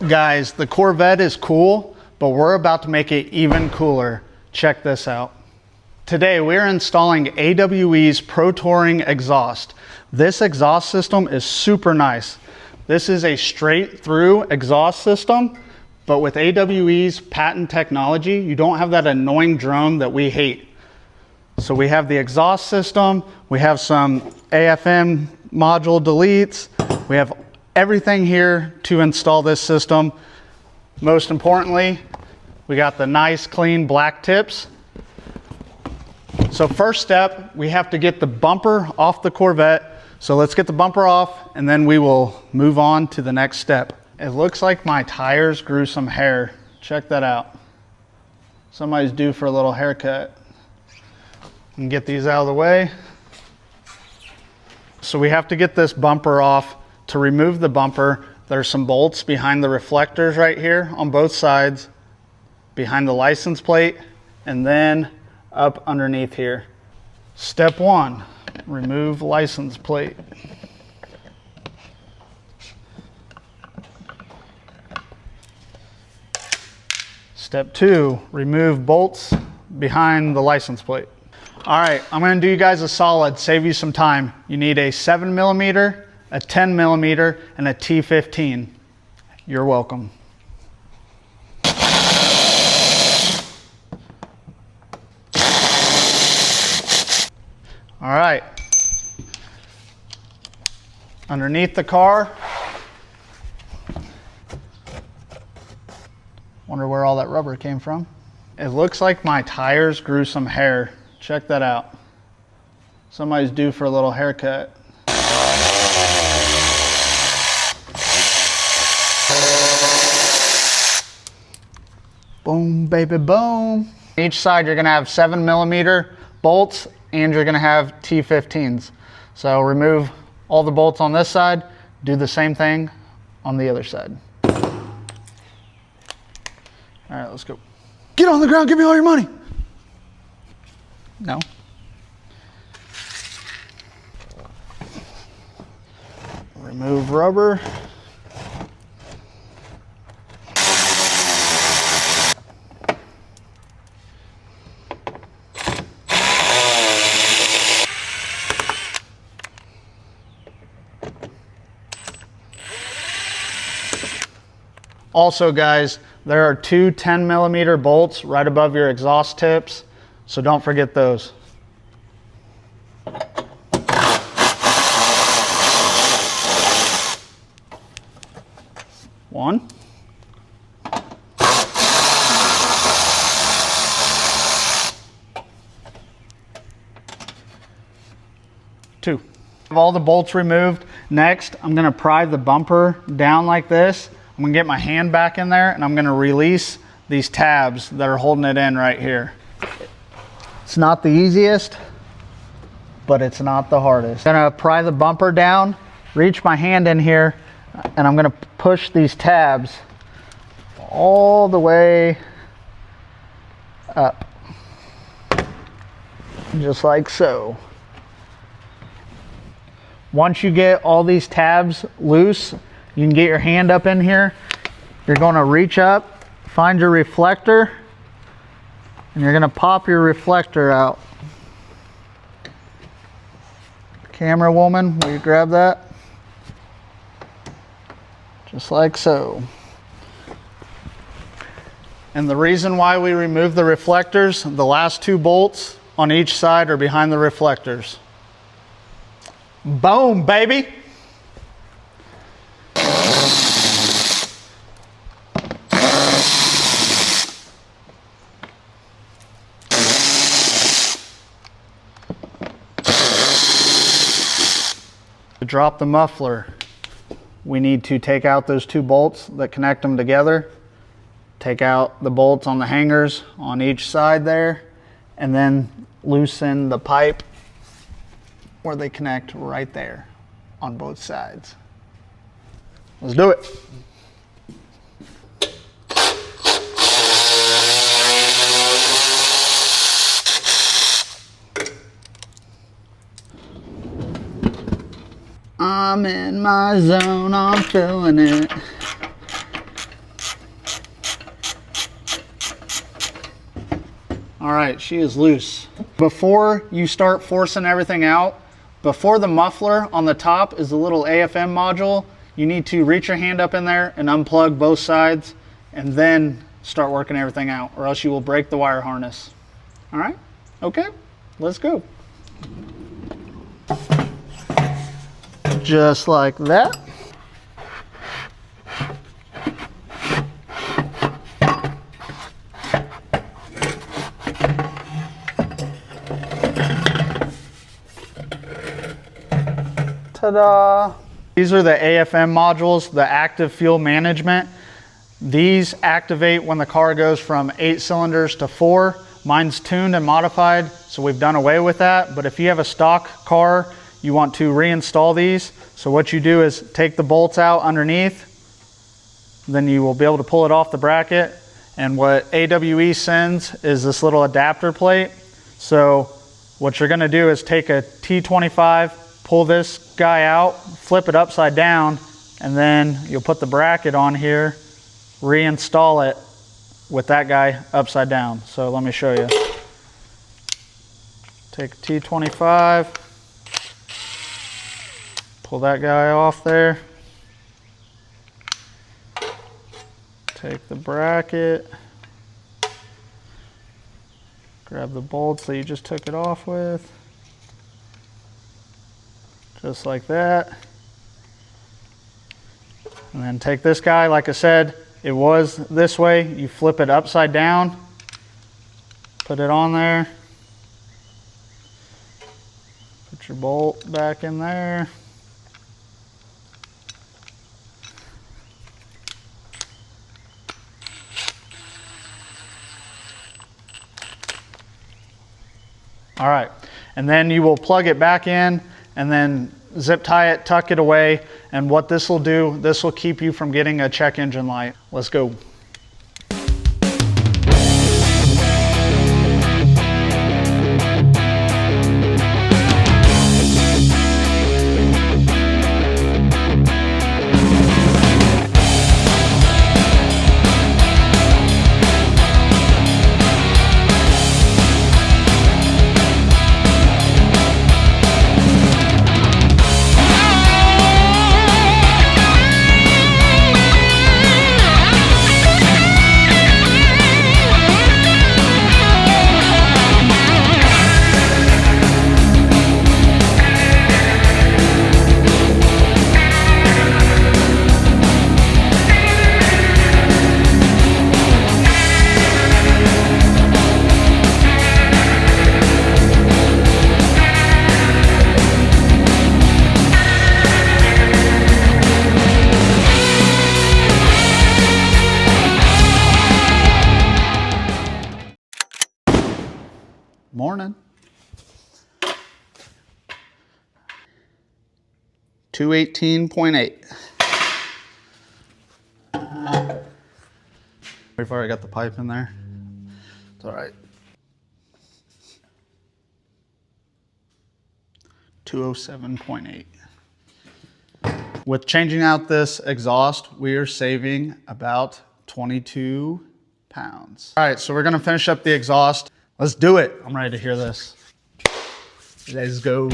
Guys, the Corvette is cool, but we're about to make it even cooler. Check this out. Today we're installing AWE's Pro Touring exhaust. This exhaust system is super nice. This is a straight through exhaust system, but with AWE's patent technology, you don't have that annoying drone that we hate. So we have the exhaust system, we have some AFM module deletes, we have everything here to install this system. Most importantly, we got the nice clean black tips. So first step, we have to get the bumper off the Corvette. So let's get the bumper off and then we will move on to the next step. It looks like my tires grew some hair. Check that out. Somebody's due for a little haircut. And get these out of the way. So we have to get this bumper off. To remove the bumper, there's some bolts behind the reflectors right here on both sides, behind the license plate, and then up underneath here. Step one, remove license plate. Step two, remove bolts behind the license plate. All right, I'm gonna do you guys a solid, save you some time. You need a 7mm, a 10mm, and a T15. You're welcome. All right. Underneath the car. Wonder where all that rubber came from. It looks like my tires grew some hair. Check that out. Somebody's due for a little haircut. Boom, baby, boom. Each side you're gonna have 7mm bolts and you're gonna have T15s. So remove all the bolts on this side, do the same thing on the other side. All right, let's go. Get on the ground, give me all your money. No. Remove rubber. Also guys, there are two 10mm bolts right above your exhaust tips, so don't forget those. One. Two. Have all the bolts removed. Next, I'm gonna pry the bumper down like this. I'm gonna get my hand back in there and I'm gonna release these tabs that are holding it in right here. It's not the easiest, but it's not the hardest. I'm gonna pry the bumper down, reach my hand in here, and I'm gonna push these tabs all the way up, just like so. Once you get all these tabs loose, you can get your hand up in here. You're gonna reach up, find your reflector, and you're gonna pop your reflector out. Camera woman, will you grab that? Just like so. And the reason why we remove the reflectors, the last two bolts on each side are behind the reflectors. Boom, baby! To drop the muffler, we need to take out those two bolts that connect them together, take out the bolts on the hangers on each side there, and then loosen the pipe where they connect right there on both sides. Let's do it. I'm in my zone, I'm feeling it. All right, she is loose. Before you start forcing everything out, before the muffler on the top is the little AFM module, you need to reach your hand up in there and unplug both sides and then start working everything out, or else you will break the wire harness. All right, okay, let's go. Just like that. Ta-da! These are the AFM modules, the active fuel management. These activate when the car goes from 8 cylinders to 4. Mine's tuned and modified, so we've done away with that. But if you have a stock car, you want to reinstall these. So what you do is take the bolts out underneath, then you will be able to pull it off the bracket. And what AWE sends is this little adapter plate. So what you're gonna do is take a T25, pull this guy out, flip it upside down, and then you'll put the bracket on here, reinstall it with that guy upside down. So let me show you. Take a T25, pull that guy off there, take the bracket, grab the bolts that you just took it off with, just like that. And then take this guy, like I said, it was this way. You flip it upside down, put it on there, put your bolt back in there. All right, and then you will plug it back in and then zip tie it, tuck it away, and what this will do, this will keep you from getting a check engine light. Let's go. Morning. 218.8. We've already got the pipe in there. It's all right. 207.8. With changing out this exhaust, we are saving about 22 pounds. All right, so we're gonna finish up the exhaust. Let's do it. I'm ready to hear this. Let's go.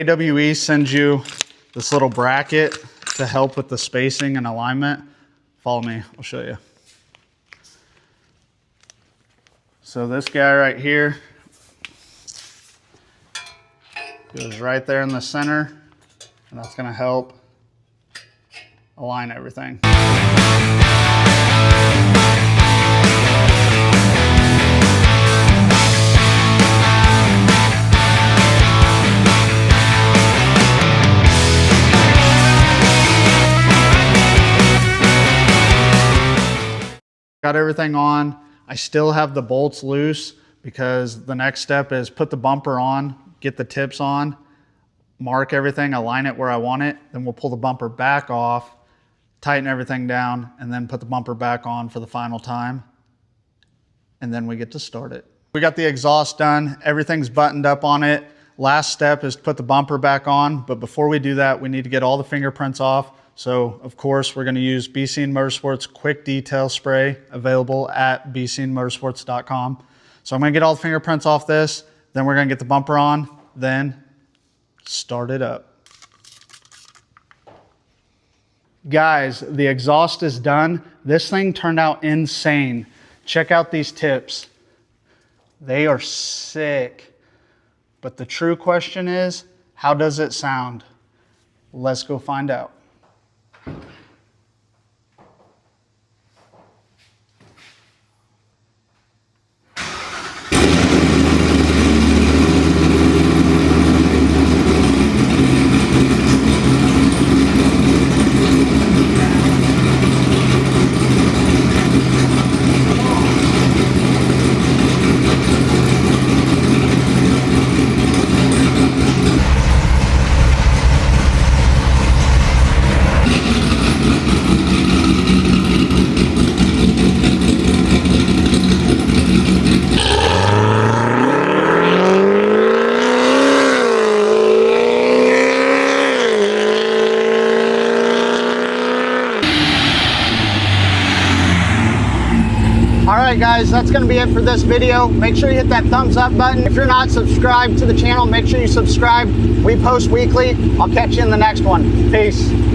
AWE sends you this little bracket to help with the spacing and alignment. Follow me, I'll show you. So this guy right here goes right there in the center, and that's gonna help align everything. Got everything on. I still have the bolts loose, because the next step is put the bumper on, get the tips on, mark everything, align it where I want it. Then we'll pull the bumper back off, tighten everything down, and then put the bumper back on for the final time. And then we get to start it. We got the exhaust done. Everything's buttoned up on it. Last step is to put the bumper back on. But before we do that, we need to get all the fingerprints off. So of course, we're going to use BC Motorsports Quick Detail Spray, available at bcmotorsports.com. So I'm going to get all the fingerprints off this. Then we're going to get the bumper on. Then start it up. Guys, the exhaust is done. This thing turned out insane. Check out these tips. They are sick. But the true question is, how does it sound? Let's go find out. Alright guys, that's going to be it for this video. Make sure you hit that thumbs up button. If you're not subscribed to the channel, make sure you subscribe. We post weekly. I'll catch you in the next one. Peace.